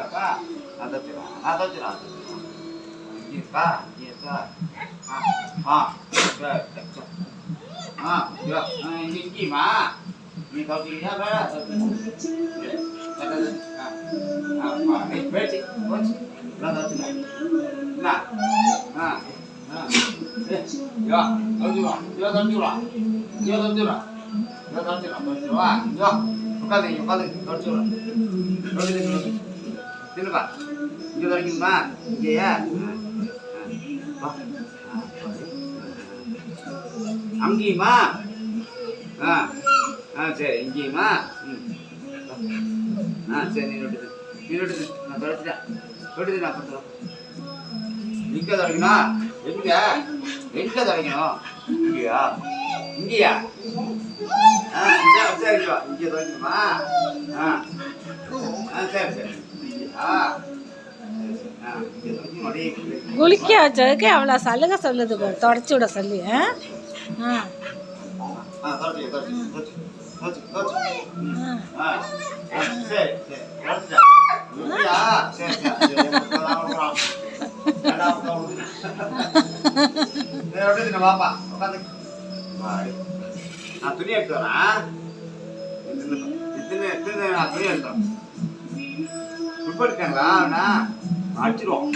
இருக்காப்பா நான் தச்சுறேன் இங்கே இருக்கா இங்கேயுமா நீ தச்சுக்கிறியா பேச்சு போச்சு எல்லாம் தச்சுக்கிறேன் தின்னுப்பா இங்கே வரைக்குமா இங்கேயா அங்கேயுமா சரி இங்கேயுமா சரி நீ விட்டுது நான் தொடச்சிட்டேன் நான் பண்ணுறோம் எங்கே தொடங்கணும் எங்கே தொடங்கணும் இங்கேயா சரிப்பா இங்கே தொடங்கணுமா சரி குளிக்க வச்சதுக்கு அவ்வளோ சலுகை சொல்லுது தொடச்சி விட சொல்லி வாப்பா நான் துணி எடுத்து வரேன் நான் துணி எடுத்துறேன் உட்படுத்தாங்களா அடிச்சிடுவோம்